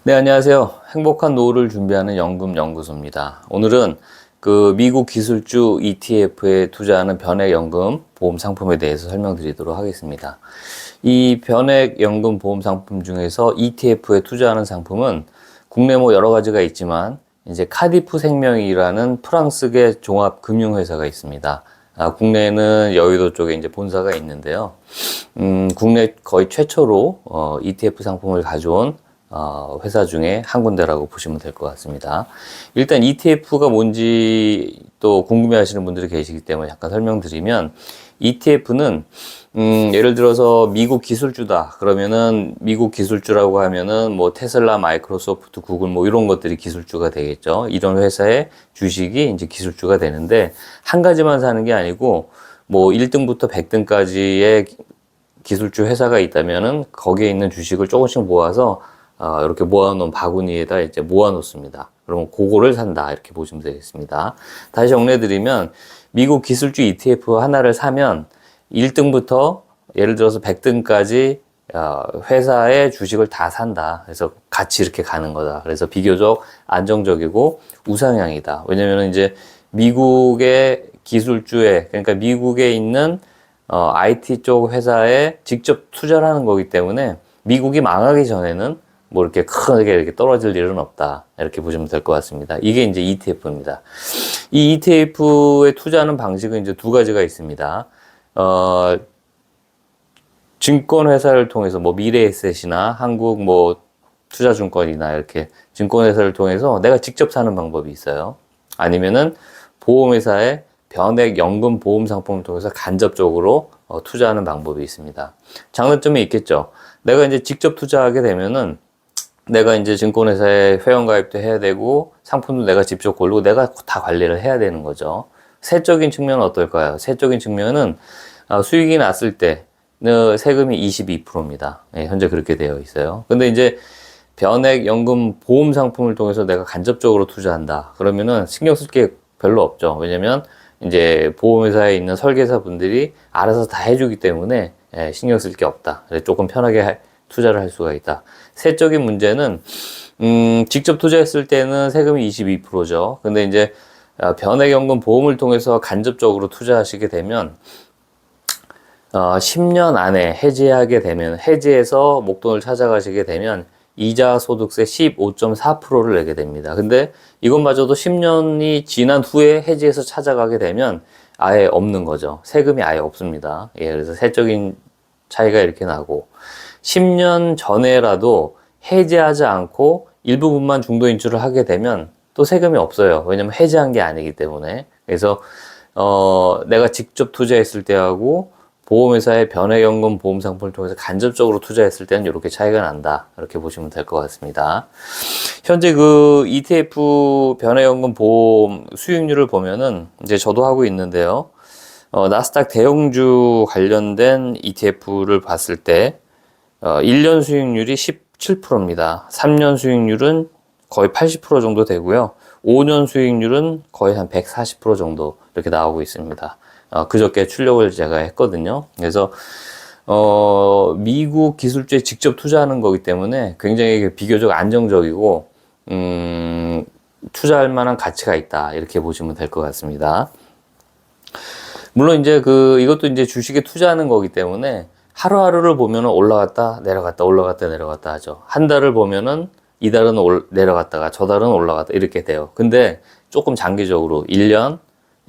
네, 안녕하세요. 행복한 노후를 준비하는 연금연구소입니다. 오늘은 그 미국 기술주 ETF에 투자하는 변액연금 보험 상품에 대해서 설명드리도록 하겠습니다. 이 변액연금 보험 상품 중에서 ETF에 투자하는 상품은 국내 뭐 여러 가지가 있지만 이제 카디프 생명이라는 프랑스계 종합금융회사가 있습니다. 국내에는 여의도 쪽에 이제 본사가 있는데요. 국내 거의 최초로 ETF 상품을 가져온 회사 중에 한 군데라고 보시면 될 것 같습니다. 일단 ETF가 뭔지 또 궁금해 하시는 분들이 계시기 때문에 잠깐 설명드리면, ETF는, 예를 들어서 미국 기술주다. 그러면은 미국 기술주라고 하면은 뭐 테슬라, 마이크로소프트, 구글 뭐 이런 것들이 기술주가 되겠죠. 이런 회사의 주식이 이제 기술주가 되는데, 한 가지만 사는 게 아니고 뭐 1등부터 100등까지의 기술주 회사가 있다면은 거기에 있는 주식을 조금씩 모아서 이렇게 모아놓은 바구니에다 이제 모아놓습니다. 그러면 그거를 산다, 이렇게 보시면 되겠습니다. 다시 정리해드리면, 미국 기술주 ETF 하나를 사면 1등부터 예를 들어서 100등까지 회사의 주식을 다 산다. 그래서 같이 이렇게 가는 거다. 그래서 비교적 안정적이고 우상향이다. 왜냐면 이제 미국의 기술주에, 그러니까 미국에 있는 IT 쪽 회사에 직접 투자를 하는 거기 때문에 미국이 망하기 전에는 뭐 이렇게 크게 이렇게 떨어질 일은 없다, 이렇게 보시면 될 것 같습니다. 이게 이제 ETF입니다. 이 ETF에 투자하는 방식은 이제 두 가지가 있습니다. 증권회사를 통해서 뭐 미래에셋이나 한국 뭐 투자증권이나 이렇게 증권회사를 통해서 내가 직접 사는 방법이 있어요. 아니면은 보험회사의 변액연금 보험 상품을 통해서 간접적으로 투자하는 방법이 있습니다. 장단점이 있겠죠. 내가 이제 직접 투자하게 되면은 내가 이제 증권회사에 회원가입도 해야 되고 상품도 내가 직접 고르고 내가 다 관리를 해야 되는 거죠. 세적인 측면은 어떨까요? 세적인 측면은 수익이 났을 때 세금이 22%입니다. 예, 현재 그렇게 되어 있어요. 근데 이제 변액연금 보험 상품을 통해서 내가 간접적으로 투자한다. 그러면은 신경 쓸 게 별로 없죠. 왜냐면 이제 보험회사에 있는 설계사 분들이 알아서 다 해주기 때문에 신경 쓸 게 없다. 조금 편하게 투자를 할 수가 있다. 세적인 문제는 직접 투자했을 때는 세금이 22%죠. 근데 이제 변액연금 보험을 통해서 간접적으로 투자하시게 되면 10년 안에 해지하게 되면, 해지해서 목돈을 찾아가시게 되면 이자 소득세 15.4%를 내게 됩니다. 근데 이것마저도 10년이 지난 후에 해지해서 찾아가게 되면 아예 없는 거죠. 세금이 아예 없습니다. 예, 그래서 세적인 차이가 이렇게 나고, 10년 전에라도 해지하지 않고 일부분만 중도 인출을 하게 되면 또 세금이 없어요. 왜냐면 해지한 게 아니기 때문에. 그래서 내가 직접 투자했을 때하고 보험회사의 변액연금 보험 상품을 통해서 간접적으로 투자했을 때는 이렇게 차이가 난다, 이렇게 보시면 될 것 같습니다. 현재 그 ETF 변액연금 보험 수익률을 보면은 이제 저도 하고 있는데요. 나스닥 대형주 관련된 ETF를 봤을 때 1년 수익률이 17%입니다. 3년 수익률은 거의 80% 정도 되고요. 5년 수익률은 거의 한 140% 정도 이렇게 나오고 있습니다. 그저께 출력을 제가 했거든요. 그래서 미국 기술주에 직접 투자하는 거기 때문에 굉장히 비교적 안정적이고 투자할 만한 가치가 있다, 이렇게 보시면 될 것 같습니다. 물론 이제 이것도 이제 주식에 투자하는 거기 때문에 하루하루를 보면은 올라갔다 내려갔다 올라갔다 내려갔다 하죠. 한 달을 보면은 이달은 내려갔다가 저달은 올라갔다 이렇게 돼요. 근데 조금 장기적으로 1년,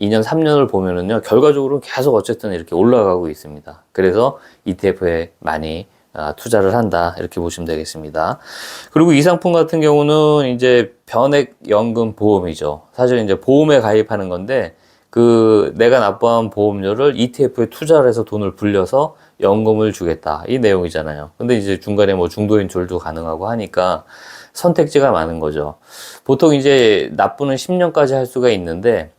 2년, 3년을 보면은요, 결과적으로 계속 어쨌든 이렇게 올라가고 있습니다. 그래서 ETF에 많이 투자를 한다, 이렇게 보시면 되겠습니다. 그리고 이 상품 같은 경우는 이제 변액연금 보험이죠. 사실 이제 보험에 가입하는 건데, 내가 납부한 보험료를 ETF에 투자를 해서 돈을 불려서 연금을 주겠다, 이 내용이잖아요. 근데 이제 중간에 뭐 중도 인출도 가능하고 하니까 선택지가 많은 거죠. 보통 이제 납부는 10년까지 할 수가 있는데,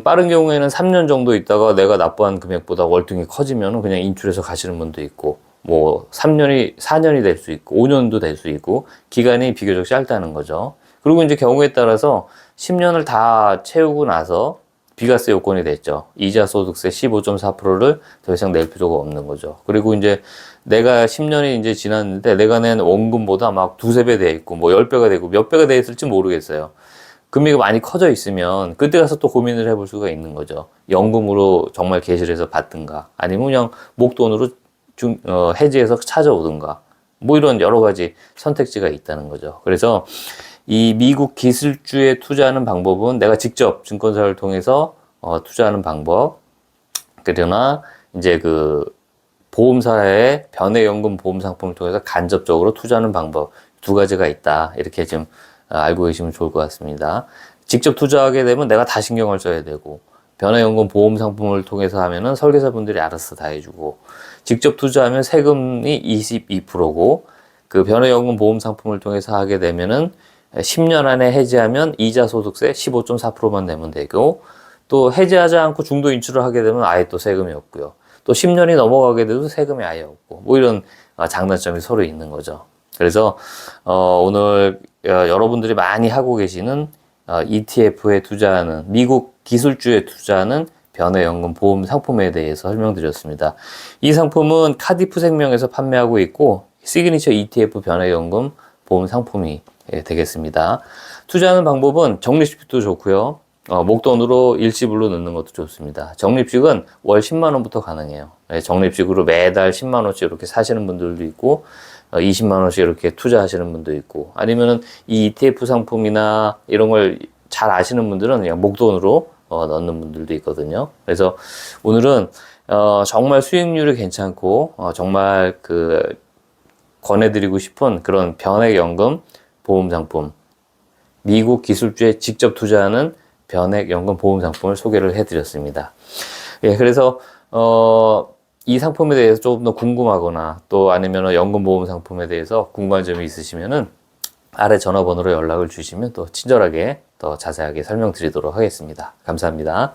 빠른 경우에는 3년 정도 있다가 내가 납부한 금액보다 월등히 커지면 그냥 인출해서 가시는 분도 있고, 뭐 4년이 될 수 있고 5년도 될 수 있고, 기간이 비교적 짧다는 거죠. 그리고 이제 경우에 따라서 10년을 다 채우고 나서 비과세 요건이 됐죠. 이자 소득세 15.4%를 더 이상 낼 필요가 없는 거죠. 그리고 이제 내가 10년이 이제 지났는데 내가 낸 원금보다 막 두세 배 돼 있고 뭐 10배가 되고 몇 배가 돼 있을지 모르겠어요. 금리가 많이 커져 있으면 그때 가서 또 고민을 해볼 수가 있는 거죠. 연금으로 정말 개실해서 받든가 아니면 그냥 목돈으로 해지해서 찾아오든가 뭐 이런 여러 가지 선택지가 있다는 거죠. 그래서 이 미국 기술주에 투자하는 방법은 내가 직접 증권사를 통해서 투자하는 방법, 그러나 이제 그 보험사의 변액연금 보험 상품을 통해서 간접적으로 투자하는 방법 두 가지가 있다. 이렇게 좀 알고 계시면 좋을 것 같습니다. 직접 투자하게 되면 내가 다 신경을 써야 되고, 변액연금 보험 상품을 통해서 하면은 설계사분들이 알아서 다 해주고, 직접 투자하면 세금이 22%고, 그 변액연금 보험 상품을 통해서 하게 되면은 10년 안에 해지하면 이자 소득세 15.4%만 내면 되고, 또 해지하지 않고 중도 인출을 하게 되면 아예 또 세금이 없고요. 또 10년이 넘어가게 돼도 세금이 아예 없고, 뭐 이런 장단점이 서로 있는 거죠. 그래서 오늘 여러분들이 많이 하고 계시는 ETF에 투자하는, 미국 기술주에 투자하는 변액연금 보험 상품에 대해서 설명드렸습니다. 이 상품은 카디프 생명에서 판매하고 있고 시그니처 ETF 변액연금 보험 상품이 되겠습니다. 투자하는 방법은 적립식도 좋고요. 목돈으로 일시불로 넣는 것도 좋습니다. 적립식은 월 10만 원부터 가능해요. 적립식으로 매달 10만 원씩 이렇게 사시는 분들도 있고 20만 원씩 이렇게 투자하시는 분도 있고, 아니면은 이 ETF 상품이나 이런 걸 잘 아시는 분들은 그냥 목돈으로 넣는 분들도 있거든요. 그래서 오늘은 정말 수익률이 괜찮고 정말 그 권해드리고 싶은 그런 변액연금 보험 상품, 미국 기술주에 직접 투자하는 변액연금 보험 상품을 소개를 해드렸습니다. 예, 그래서 이 상품에 대해서 조금 더 궁금하거나 또 아니면 연금보험 상품에 대해서 궁금한 점이 있으시면은 아래 전화번호로 연락을 주시면 또 친절하게 더 자세하게 설명드리도록 하겠습니다. 감사합니다.